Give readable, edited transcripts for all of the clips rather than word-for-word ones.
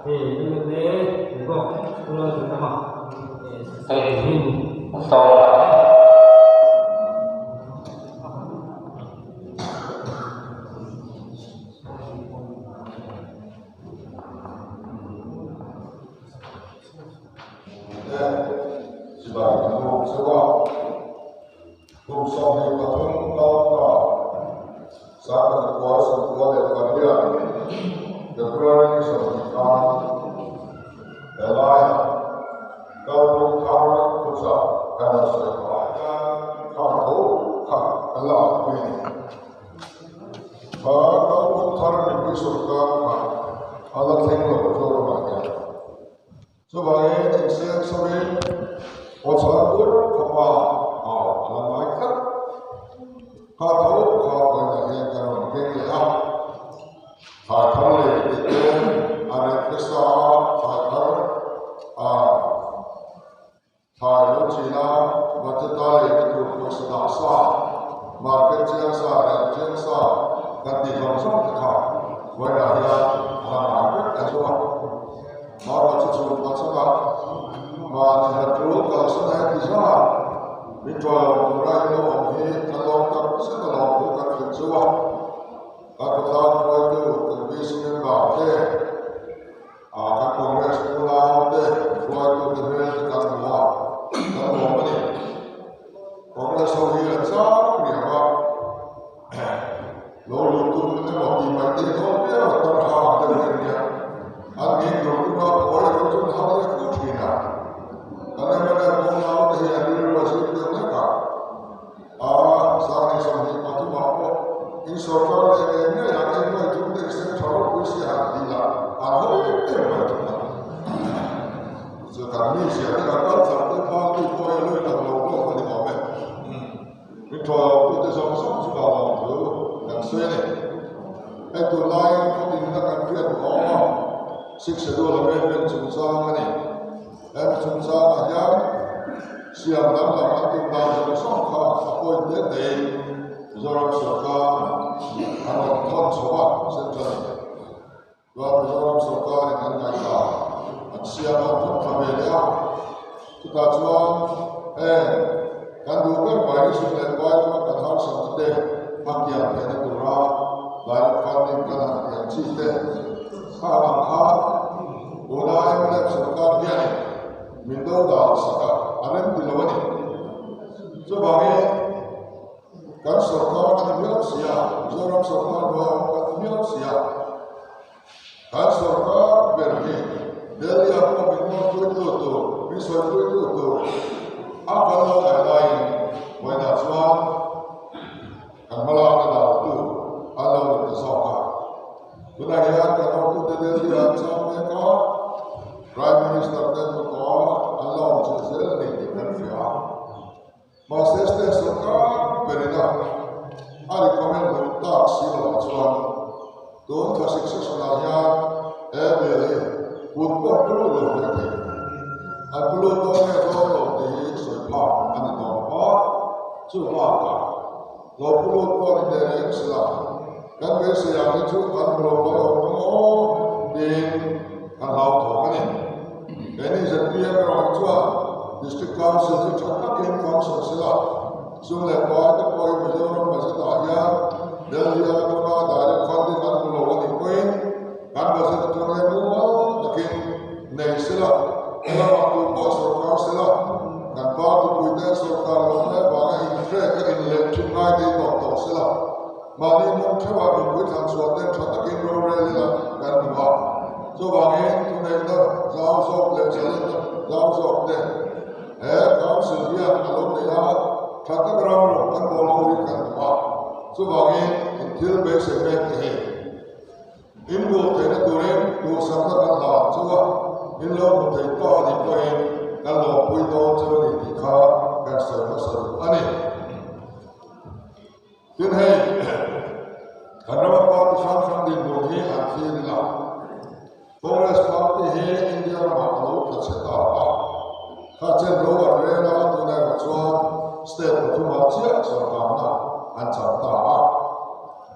thì như thế thì có luôn thì mà hình to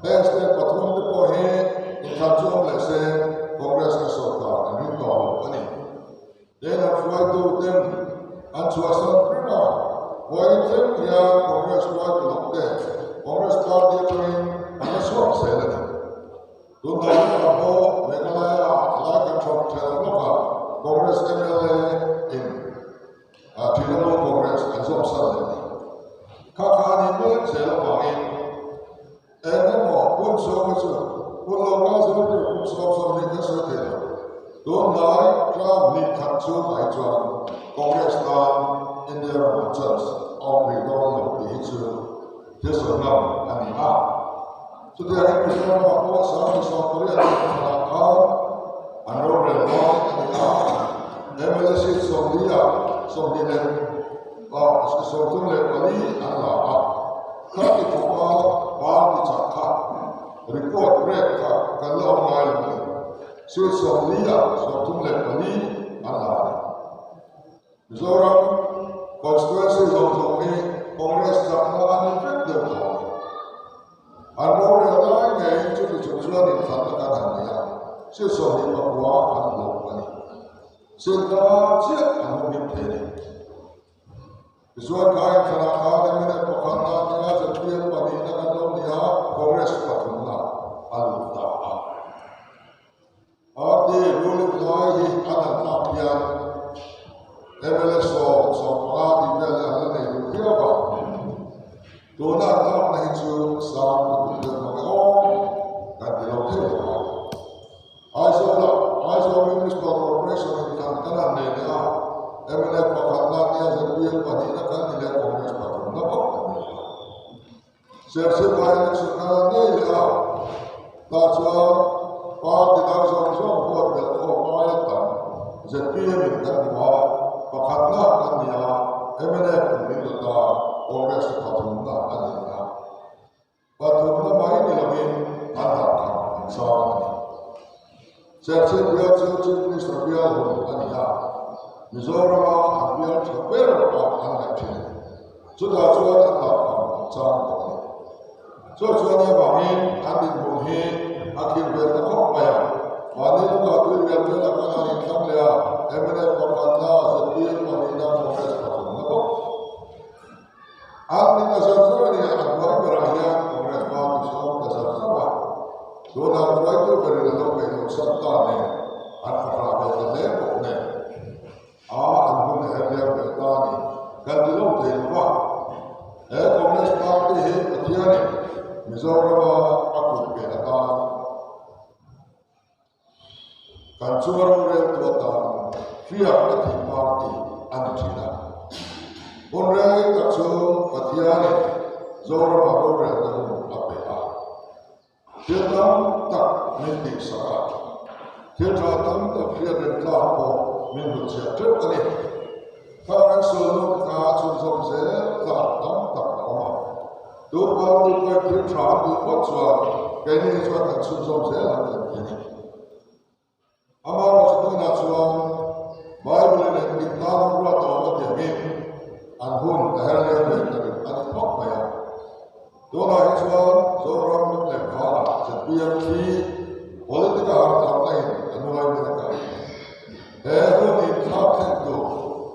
Best patrón de pohe, in canción le se Congress ka sota ani to ani then a fly to them an chuasan prina why them ya Congress fly to lokte Congress party train ana swap selani to na abo Meghalaya la control thela Congress MLA in Trinamool Congress and some Sunday. Kakani mo sila pangin. Mo kung so kung local so kung so ni kasi kaya. Doon na club ni Katsu ay tuan Congress na Indian Church of the Donald the Hitsu this is now ani a. So they are going to go sa Korea na ano rin mo ani a. MLC Somalia Somalia Somalia Bali Allah kami cuma baru cakap record break kalau main Somalia Bali Allah Mizoram konstitusi Zombie Kongres Jakarta ini berdoa Anu yang lain itu dijual di katakan hanya Somalia Papua Allah Bali Sehingga siap anu mimpi. Sesuai kain kerana mina pekanannya setiap panina kalau dia Kongres Patuna Al-Ta'a. Arti dulu lagi ada tapian MLS soal di dalam ini berapa? Dona tak nahicu sama betul betul dan dilakukan. Aiso Municipal Corporation kan nenya MLA pakatnya jadi panina kan tidak Kongres Patuna apa? Sersi banyak sekarang ni ya, tahu parti tahu buat belko ayat tam, jadi minta buat pakatnya kan dia MLA minta Kongres Patuna ada. Patuna main di lagi ada kan sama. Sersi dia ni serbia ania. Mizoram dia terper anak ini. Sudah tak sama. Soalnya bangun ambil bunyi akhir bertakok bayar. Wanita tu dia lakukan yang samlia. MLA pakatnya setiap wanita Kongres Patuna. Ambil dasar ni agak berakhir Kongres Patuna dasar sama. Dona itu berlalu ke serta ni, antara berlalu ni, anggota harian bertani, kan dulu dewa, Kongres Parti ketian ni, Mizoram aku berkata, kan suara orang tua pihak ketian parti anjina, orang kacung ketian ni, Mizoram aku berkata apa? Kita tak minta sahaja. Kita tak berada dalam minta sahaja. Ini kalau seluruh kasus saya tak tahu. Dua kita dua soal. Kini soal kasus saya lagi ini. Amaran sebenarnya soal Bible ini kita buat orang yang anhun dahernya dari anhok bayar. Dona soal seorang negara setiap politik harus lain anuai mereka. Pun ini tentu,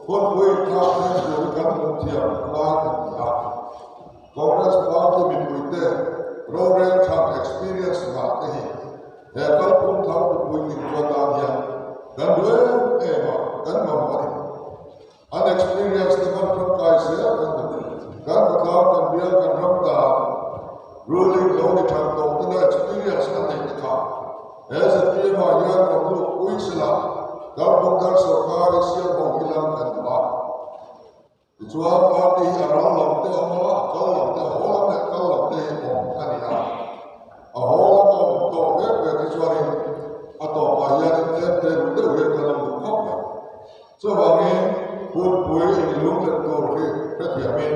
pun tentu kan mungkin lain tak. Kongres Parti mengikuti program yang experience mati. Kalau pun tahu mengikuti kuatanya dan dua kan membuat unexperienced dengan perkaya kan tahu kan dia kan ramda ruling law contoh itu experience nanti kita. Setiap yang untuk Islam kalau bukan serkar siap menghilangkan doa. Kecuali parti orang lokte Allah kalau lokte orang kalau lokte orang ya. Orang untuk kecuali atau bayar itu kalau bukan. Sebagai pun ilmu tertur ketiamin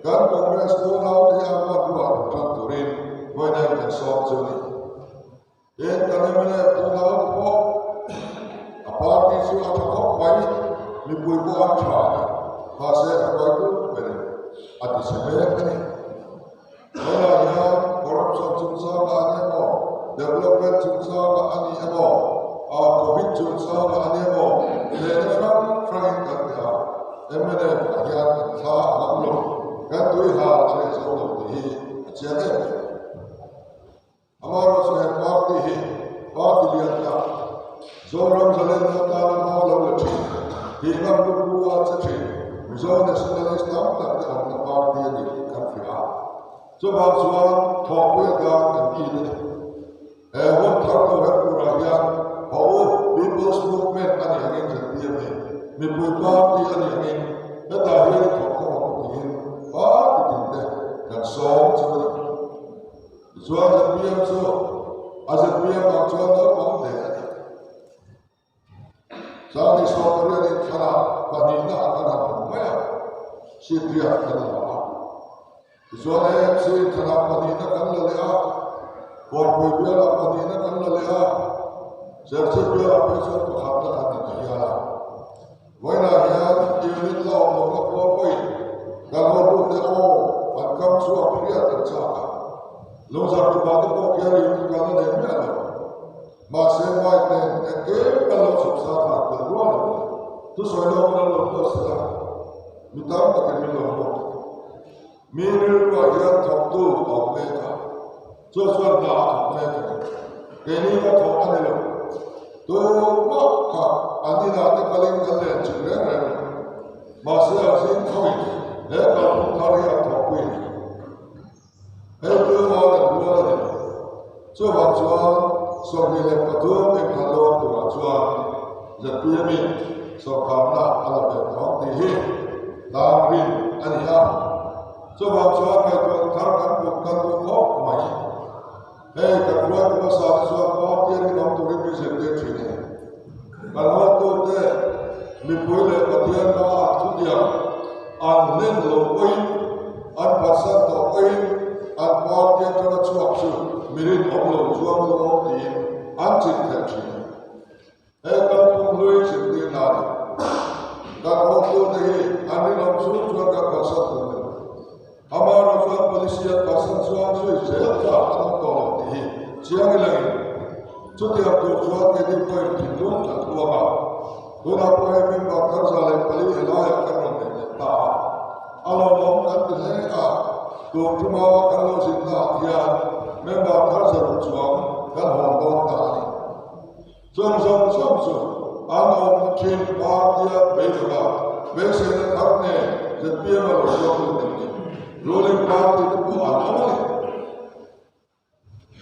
kan Kongres Donald yang buat terturin banyak yang soal jadi. Dan karena Donald kok apa isu atau kok baik ibu-ibu antara bahasa apa itu beri ada sebanyak ini. Orangnya korupsi susah ada mo, development susah ada mo. Covid chun sa na anemo le na frang kan ya emene agian tha amlo kan tui ha ale so lo ti chene amaro se party hi party lian ta zoram zalen na ta ma lo le chi hi nam lu wa cha chi zo nationalist tam ta ta party ni kan fi ha zo ba zuan thok we ga kan ti ni hon thar lo ha pura hian ho people's movement ani angin jati me mi pui party ani angin na ta hi thok ko ko hin pa ti te kan so chu zuan da piam so as a piam ka chuan da pang de sa ni so ko ni thara pa ni na ka na ma si priya ka na ma zuan e si thara pa ni na kan la le a ko pui bia la pa ni na kan la le a Serce bia pe so to khat ta ni ta ya voi na ya unit la mo la ko poi ga mo bu te o pan kam su a priya ta cha lo za tu ba ko kya ri ni ga na ne ma la ma se mai ne e ke pa lo su sa ta ko ro la tu so lo na lo to sa mi ta ta ke mi lo mo mi ni ro ya ta tu o me ta so so na ta me ta ke ni ka to ta ne lo to ka ani na te kalin kalle chire re ma se a sin khoi e ka ta ri a to kwi e to ma na lo la ne so ba chwa so ni le pa to me ka lo to ra chwa ja pi mi so ka na ala be ko ti hi da rin ani a so ba chwa me to thar kan ko ko mai hey, kalau kita saat suatu hari ni kamu tulis presentasi ni, kalau tu deh, mimpulnya katian nama tu dia, nen lokoi, pasar lokoi, parti yang kita cuacu, mirin oblo, jual lo di, cinta. Hey, kalau mulai cinta nari, kalau tu deh, langsung jual ke pasar tu. हमारा जो पुलिसिया पासन सुआन सुई जेल का आनंद तो ही चियांग लगी चुटी अब तो सुआन के दिन कोई ठिंडुन का हुआ तो ना कोई भी बाकर साले पली हिलाया करने देता था अलो लोग करते हैं का तो तुम्हारा कलो जितना या मैं बाकर जरूर सुआन कर होंडो ताली सुन आनो मुख्य पार्टिया बेचुका वैसे न करने जब भी हम लोग ruling party itu buat apa ni?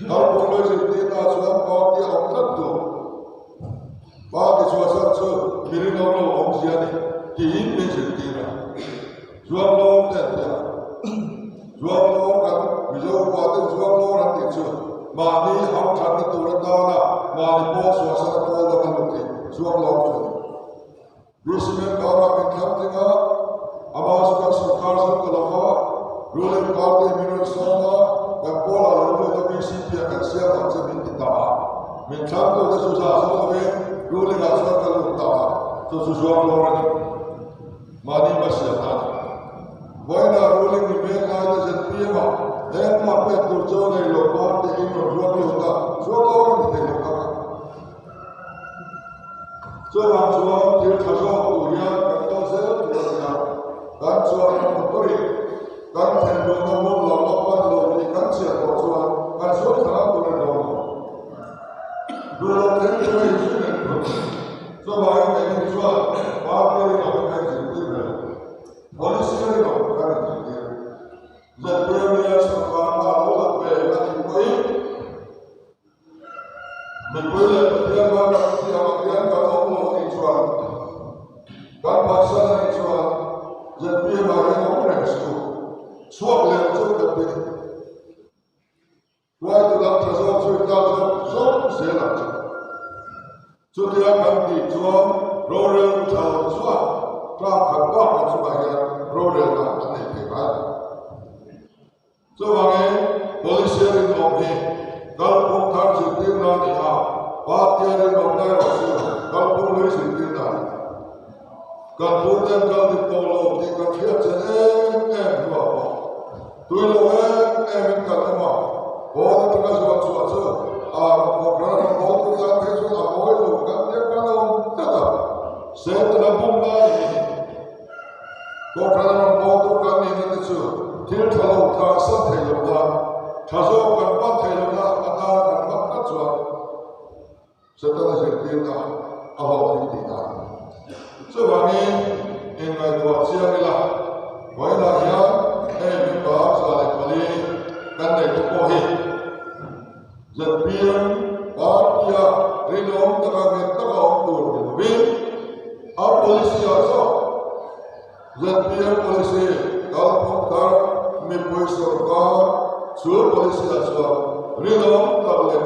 Kalau polisi kita sudah party orang tu, party suasana tu mirin orang orang siapa ni ini sendiri. Jual orang dia, jual orang kan, bijau party jual orang itu. Mani ham cakap tu orang tahu na, mani bos suasana tu orang kan tu, jual orang tu. Rusmin orang minta tinggal, abang suka sekarang kalau ruling party minusama dan pola lalu tapi siapa yang siapa yang seminti tahu. Mencangkut ke susah sahaja, ruling asal kalau tahu, tu susah orang ni. Mani masih ada. Wahana ruling ni mereka ada setiap mah. Dan apa tujuan dari lokal ini jual kita, jual orang kita lokal. Jual dia kasih tujuan kita sebenarnya dan jual motori. Kan cenderung ngomong lompat lo di kan siapa tuan kan sudah sangat beredar. Dulu tentu itu kan. Coba ini tuan, apa yang kamu kerjakan itu? Polisi yang kamu kerjakan itu. Jadi sekarang Allah berikan koi. Berbeda dia bagian kalau Allah itu kan pasal itu jadi bagian orang itu. Suap lewat tu tapi, wah tu dalam terasa cerita tu selat. Setiap kali jual, roller jauh suap, tak kebab dan sebagainya, roller tak aneh kebat. Sebagai polisi yang dombi, kalau bukan setir nanti parti yang dombi rasul, kalau polisi setir nanti, kalau bukan kalau ditolong di kafir jenis dua. Tuh lo minta nama, boleh tengah suatu có ra nó có cái giá thế số là mỗi lúc các nhé các ông tất cả sẽ tự làm bung ra có ra nó có tôi các nhìn thấy chưa thiếu thằng ông ta sân thầy ông ta thà do cần bắt thầy ông ta anh ta cần bắt các chuyện sẽ tự là sẽ tiền ta học thì ta số bạn in ngày qua chiang là với là nhá em bị báo ra lại quản lý căn này có cô hi giật biên báo kia riêng ông ta đang nhận tất cả ông tuần của viên áp policy ở số giật biên policy kalau không ta mình bồi sửa có chúa policy ở số riêng ông ta lên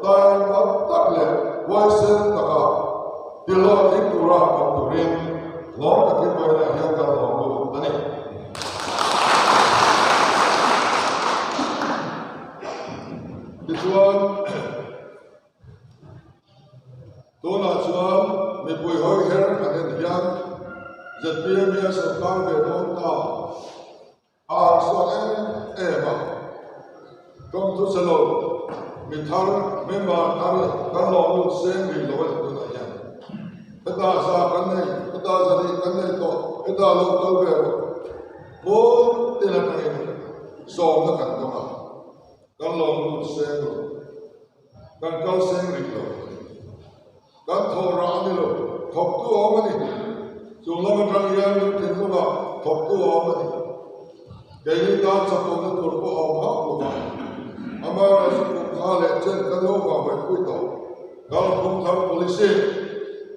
tai mắt tắc lên quay sen tất cả điều lo ít tu ra ông tu riêng ngón ta cái bài này hiện tại ông tu anh ấy chuan tôi là chuan mình bồi hồi hết anh em hiền giật bia bia sập tăng về đón ta xuan em mà công tu selo mình thar mình mà thar kan lo lu sen mình lo tôi là hiền cái ta sa cái này cái ta ra đi cái này to cái ta lo tôi về bốn tiền là này song nó cần tôi mà kan lo lu sen kan kau sen rilo, kan thora ni lo, thop tu awam ni, jumlah macam yang ni tentu lah, thop tu awam ni, kini dah sapon tu turbo awam lupa, amar asal kau leceh kalau awam itu, kalau pun polisi,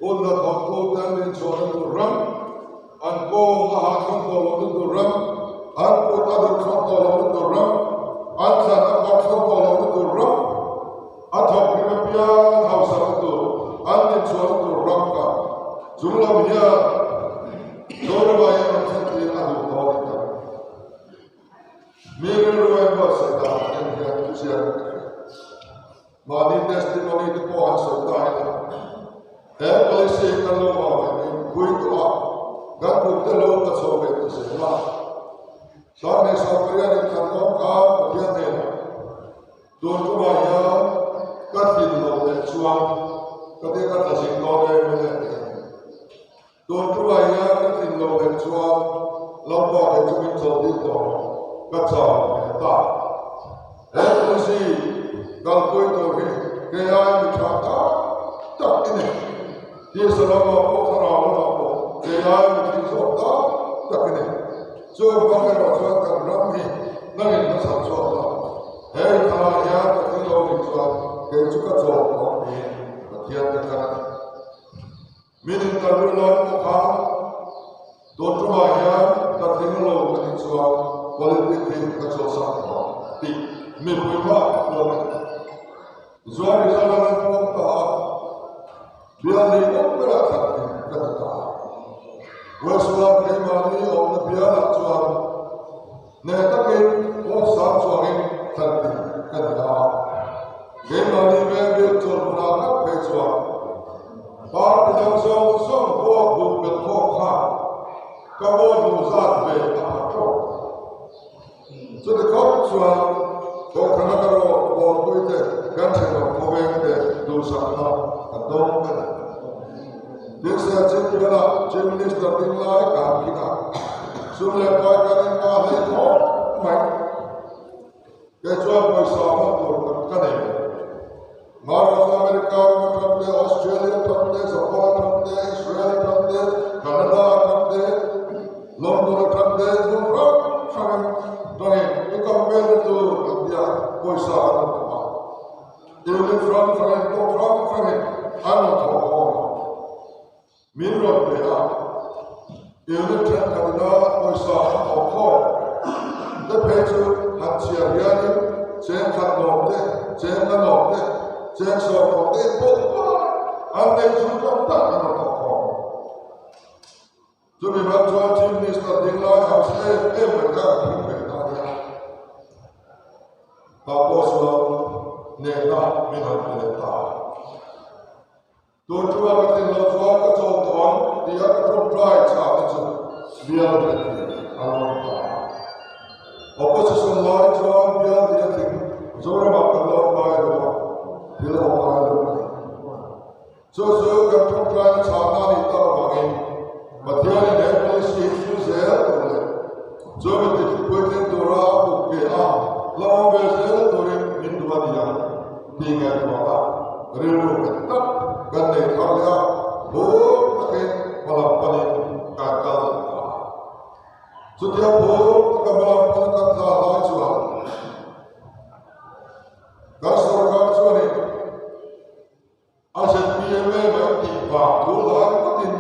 pun dah thop tu dan insuran tu ram, anko mahat kan tolong tu ram, anko ada kan tolong tu ram, ansa nak kan tolong tu ram. Atau kemudian hausa itu, anda jual itu rangka, jumlahnya, orang bayar macam ini ada tahu kita. Minggu November sedang yang tujuan, mani testimoni itu pohon sedang. Polisi kalau mau ini, kuit apa, kan kuit lalu kesobe itu semua. Soalnya sampai di kantor kau bagian ini, tuan bayar. Các tin lộc lệ chuang, các thế các là sinh lo đây mới lệ. Tuần thứ bảy nhá, các tin lộc lệ chuang, lâu bỏ cái chúng mình dầu đi tổ, các trò để ta. Hết cái gì, kalau tôi tổ cái ai mình chọn đó, tất cái này. Dia selalu mau orang mau, cái ai mình chỉ chọn đó, tất cái này. Cho bao cái đó cho các năm đi, năm nay nó sản xuất đó. Hết thằng nhá, các tin lộc lệ chuang. Cái chúng ta做講嘢，天的干，明年的日來不怕，多做乜嘢？但係我老跟你說，我哋啲天嘅做生活，啲沒辦法做嘅，所以就係講到，別你都不要睇見得到，我說你嘛你我們別嚟做，你得嘅我想做嘅睇見得到。Gemani member tornada pechua. Part of some book book with Koka. Kabod Muzat Bay Apatro. So the Kopchua, Kokanagaro, or with the country of Kovende, do some and don't get it. This is a gymnast of the like Akina. Soon let my getting my head home, Mike. Get your voice on the Canada. Maharashtra, America, Trump, Australia, Trump, Japan, Trump, Israel, Trump, Canada, Trump, London, Trump, you compare to India, Poisa, even from it, I'm not talking. Mirror, they are. Even Canada, Poisa, or the page, Hanshiariani, Jen Kanote, Jen Kanote. Jen so ko te po an nei chu ko ta na ko ko chu mi ba chu chief minister ding lai house e ma ka ki me ta ya ta po so ne na mi na le ta to chu ba ka tin lo so ka cho ton di ya ka pro try cha ka chu bia de a lo ta opposition lai chu bia de tin zora ba ka lo mai do Til ông ai luôn này. So kan trong trai sáng nay ta bằng mà theo này để policy issue dễ rồi. So mình thì quay trên đồ ra một cái lâu về dễ rồi mình đua đi à. Thì ngày đó riêng cái tấp gần đây thằng ya bố cái mà làm bani cả cả. So theo bố cái mà làm bani cả cả lại chua. Các सरकार chua này Aset PMA berarti waktu lain makin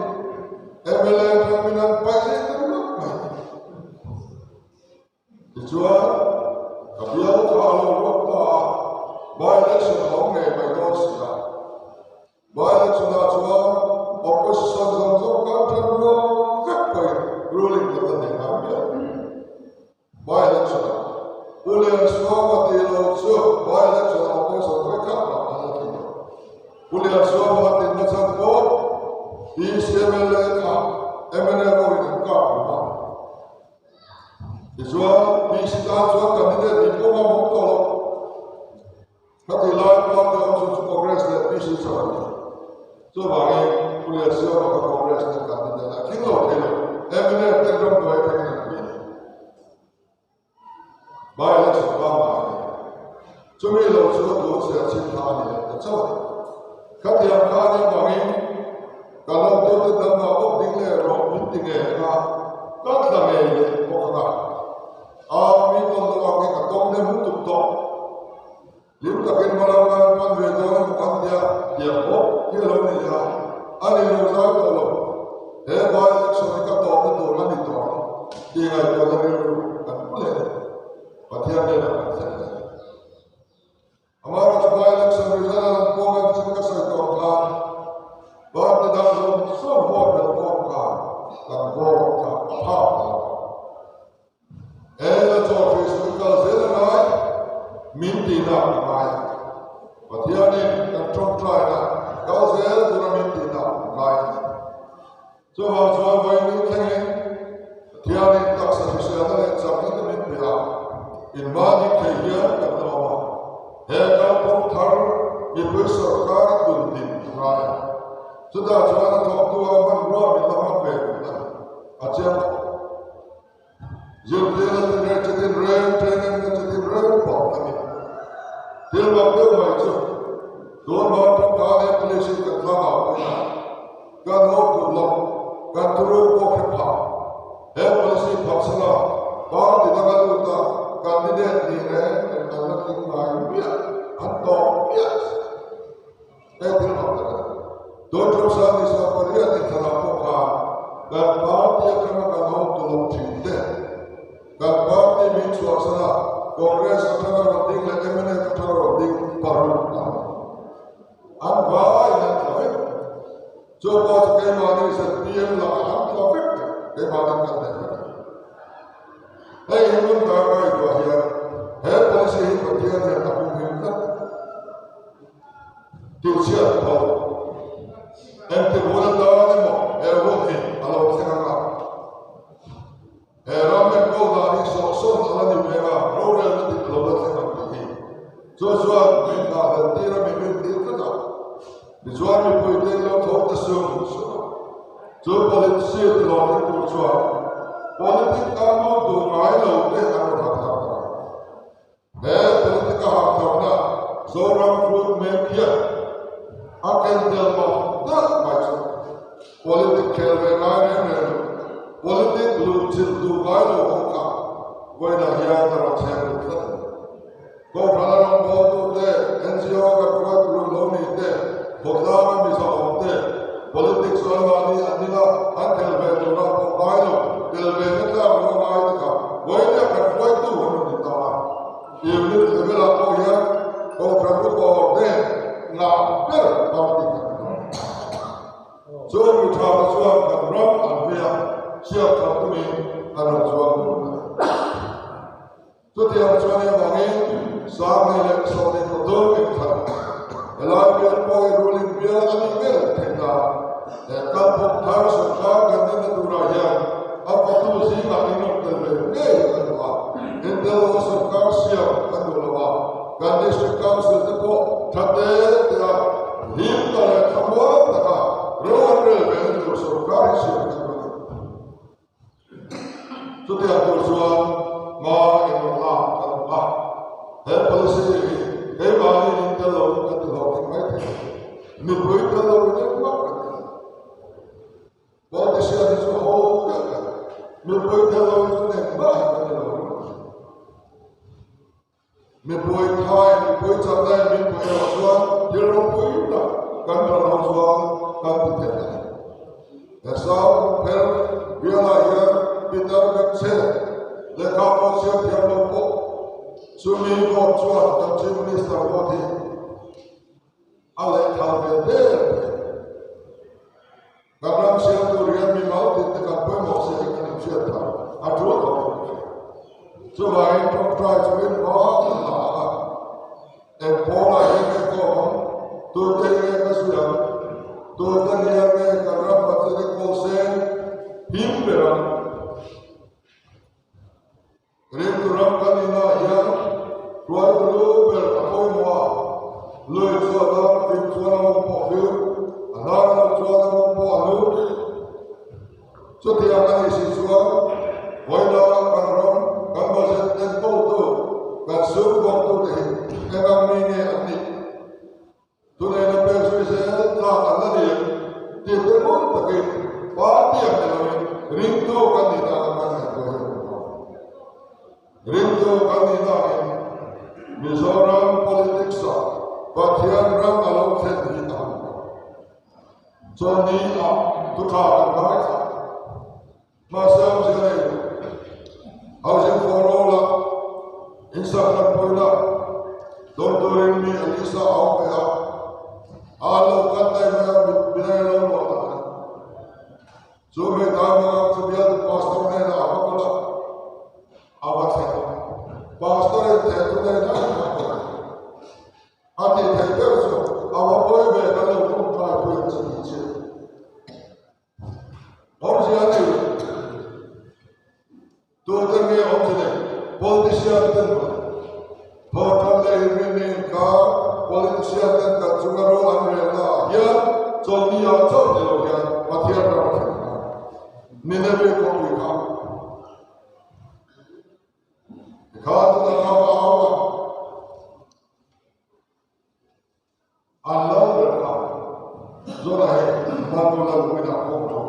MLA pimpinan partai terus main. Dijual, kebiau kalau waktu by election orang ni baiklah sudah. By election dah jual, opposition samsung kan terus kepai ruling kita ni ambil. By election, boleh semua tiada jual by election opposition mereka Kuliah suara di Nasan Port di MLA ko ini kau. Dijual di sitan jual kandidat di Poma Mokolo. Nanti lain parti untuk Kongres dan PC sahaja. So bagi kuliah suara ke Kongres dan kandidat kilo MLA terus baik dengan ini. Baik election bang. Cuma lo sudah tu saya cinta ni tercapai. Các nhà khoa học bằng anh, cả lần tôi tự tâm vào bốc tính lệ rộng những tình nghệ là các là nghề lệ của các bạn. Mình còn tôi vào cái cả công nên muốn tục tọ. Nếu các cái mà làm ăn về đó là một con nhà hiểm bốc, kia lâu này là anh ấy lâu dài tổ lộ. Thế bao nhiêu số các tổ cái tổ nó đi tổ, thì ngày tôi là người ăn cũng lên. Và theo đây là bạn sẽ là हमारा चुनाव election result पोंगन चिंता से कौन बात दारू सब वोट में कौन का वोट का अभाव ऐला चौथी सुनकर ज़िले में मिंटी ना माया बतियाने कंट्रोल ट्राई ना कल ज़िले दूर मिंटी ना माया जो हम जो वही नहीं बतियाने तक सफिशिएंट है सबने तो मिंटी ना इन बानी के ये करना Hekal Pokthar Yipui Sarkar Dundin Raya. Sudah jalan top dua menua minta maaf Aceh. Jumlah jadi rem training jadi rem pop lagi. Dia waktu macam dua macam kali polisi ketemu apa? Kan lok kan turun pokha. Polisi paksa bah di tengah luta kandidat ni Allah tinggal biar atau biar. Tidak apa. Dua saat di Saparia di tanah Poka dan parti akan mengalami tolong cinta. Dan parti minsuasana Kongres akan menting lagi mana akan menting parlimen. Apa yang terjadi? Coba bagaimana setiap lahan trafik bagaimana terjadi? Hei, ini apa itu ya? Polisi bagian yang aku minta diusia tahu ente bulan tahun ini bukan kalau sekarang ramai kau dari sosok ala di merah roda di keluar sekarang ini sesuatu minta dan tidak minta kita dijual itu itu tahu tersusun so polisi telah dijual politik kamu tu main lalu deh kamu tak politika haklarına zoran fruit mevkiye akan delmada macam politik kelvenayne politik lutil dubaylo hoka koyna hiyada raçerlikte ko falaran bodu de NGO ka kurat loni de boklama misal de politik sorani adila ankel velura ko baylo delvenetla romaydika koyna ka koydu onu ditawa Ini level apa ya? Kau berapa orang ngaper parti kita. So kita berjuang dengan Alvia siap kami anak juang. So tiap juang yang bagi sama election itu kita. Elaborate boy ruling biar kami kita. Kalau Pokthar Sarkar ganti negara apa tu sih bagi nak terlebih? Ini Sarkar siap kan dulu kan district council te ko thate ta him ta khamwa ta ka rowan re ve sarkari se ka so te atur suan ma in la kan ba he policy he ba ni ta lo ka te lo mai te mi poi ta lo ni ma ba te se a so ho ka mi poi ta lo ni ma ka te lo mi poi thai mi poi cham dai mi poi lo suan ye ro poi ta kan ta lo suan kan te te sao per viola ya Peter Bekse le kapo se tiamo po sumi ko chuan ta chief minister ko thi ale thalve de kabram se to rian mi mau te ka po mo se ka ni se ta a tro ko so vai to try to win all la e pola ye ko to te ye ka su ya to ta ni ya me kabram pa te ko se him beram Rim turam kanina ya, tuai dulu ber apoi mua, lui cuaca tim cuaca mampu fiu, anak cuaca mampu anu, setiap kali siswa, boila kanram, kan baset tempo tu, kan sub waktu deh, engkau mini ati, tu nih nampak suisa tak ada dia, dia pun pakai parti yang dalam ring tu kanina akan itu. Rindu kami lain, Mizoram politics Batian ram along set hitam. So ni tukar mereka. Masa usia itu, housing for all, Instagram pula, dontorin mi Alisa awak alam kata yang binaya lawan. So mereka mengambil sebiar pastor mereka apa pula. Awak saya, pastor itu tidak ada. Hati tidak berso, awak boleh berkata untuk tak boleh sedikit. Orang siapa itu? Tuhan ni orang siapa? Politician tu. Tuhan ni kau politician tu kat Sungaro Amrela. Ya, jadi acap dulu ya, mati apa? Ni nabi kopi kau. Kau tak tahu apa. Allah berkata, zona ini manusia punya konto.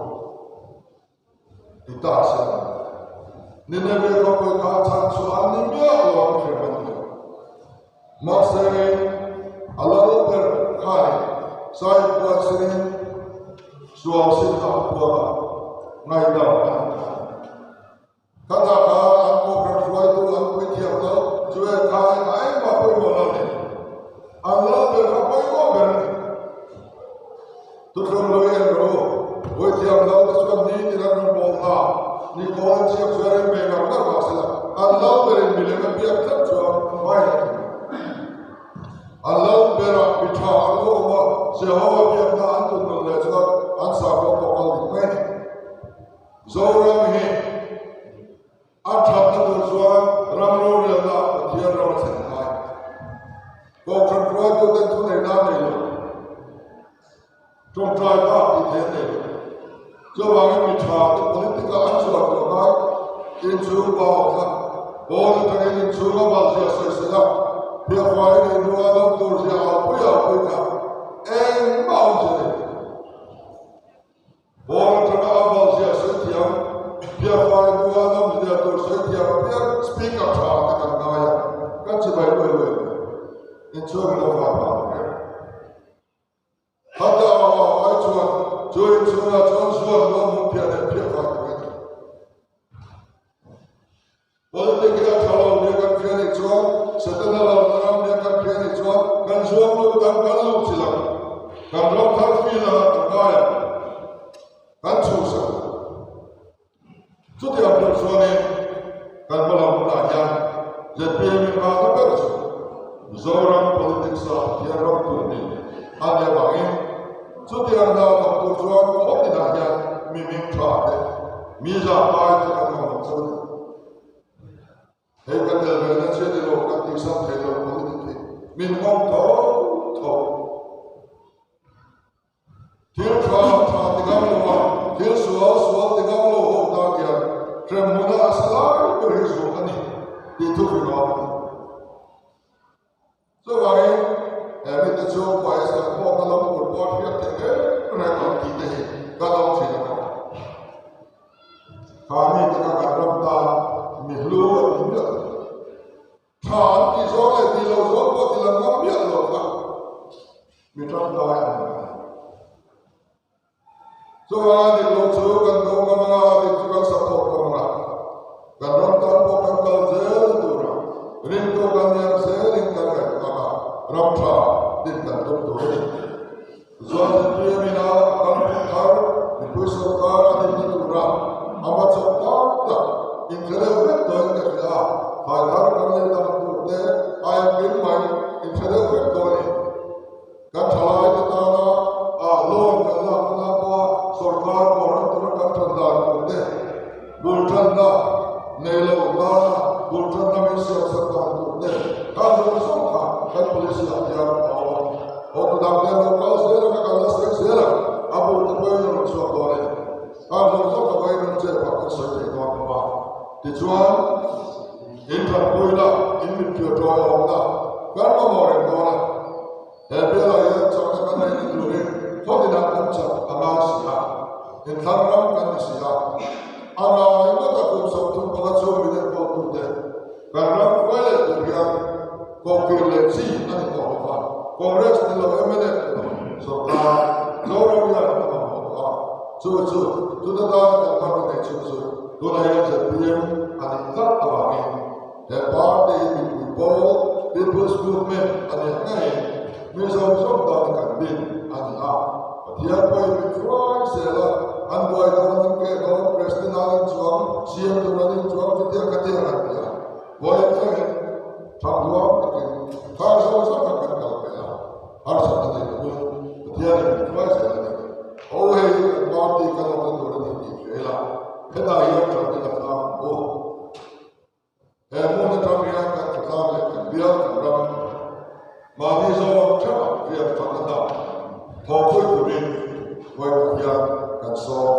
Kita asal. Nina berkata kata soal ni biar orang firman. Maksudnya Allah berkata, saya buat sini soal cinta buat ngaidam. Katakan aku bersuai tu aku tiap tu jual kai apa pun mana ni. Allah berapa pun berani. Tu kalau yang bro, buat tiap tu sesuatu ni tidak berbola. Ni kawan siap jual mereka tak masalah. Allah beri milik biar tak jual baik. Allah berak bicara aku apa sehawa biar tak antum melihat ansar apa kau ini. Zoram ini. Atap tu bersuara ramai orang dia ramai senang. Kau kerja tu tentu tidak ada. Contoh apa itu ni? Sebagai bicara politik ansur tu nak insur bawa, bawa dengan insur bawa sesuatu. Dia faham ini dua orang tu dia apa ya. Mau jadi. Bawa dengan bawa sesuatu. Dia faham dua orang dia tu setiap dia speaker cakap dengan gaya kan sebaik boleh insur apa kata awak cuan join cuan lo mungkin ada dia faham politik kita kalau dia kan kiri cuan setelah orang dia kan kiri cuan kan cuan lo kan kalau silam kan lo terfilah gaya kan susah. Setiap persoalan kan malam belajar, jadi memang ada persoalan. Seorang politik sah, dia orang turun ada bangin. Setiap ada persoalan, kau tidak ada mimik cahaya, misa baik dengan maksud. Hei kata, saya tidak lokat isam, saya politik. mình mong thấu thiếu tra thì găng lô mà thiếu xóa thì găng lô hộ ta kìa trầm mùa đã sái bởi hình số anh thì thu phải nó do vậy mình đã cho quay sang một cái lòng của bọn việt thì cái này còn kỳ tế cái lòng chỉ là kami kita akan ta mihlu minyak than di zona di lo zona buat di langam ya lo kan mitram daya so di lo zo kan ko mga di juga support ko mga kan ron ta ko kan kal zel dura rin to kan yang seling kan ka ramtha din kan to zona di mina kan tar di pusokar di dura amat sepatutnya intelektual dengan kita, hal-hal yang kita lakukan, ayat firman intelektual dengan kan salah kita lawan Allah kenapa surga orang terus tertandang kita, bultanda, nelauta, bultanda misi serta kita, kan bersama kan polisi yang awal, waktu dapat lokal segera kalau segera, abu terbayar surga kalau kita bayar menjadi pakai sesuatu apa, dijual, intan boila, ini jual apa, kalau orang orang, bila yang cakap ini tulen, kau tidak mencap amasia, intan ram kan sia, anak itu tak kumsam tu pengacu milik kau tu deh, karena kau itu yang kau pilih ani kau apa, kongres di luar milik, sekarang orang yang sudah tahu tentang itu, tulah yang sebelum ada tak awalnya, parti people's movement ada yang misal tak bin ada, tiap hari berflow sela, anduai dalam ke dalam presiden ada jual, siap dalam jual setiap ketiak ada, boleh tak? Tangguh, harus sama kan kalau harus ada itu, tiap berflow sela. Oh, hey, parti kalau orang itu dijual, kita yang terjadi dalam Mungkin kami akan kembali ke biar dalam mahasiswa cepat biar terkenal. Topik ini, baik yang kan soal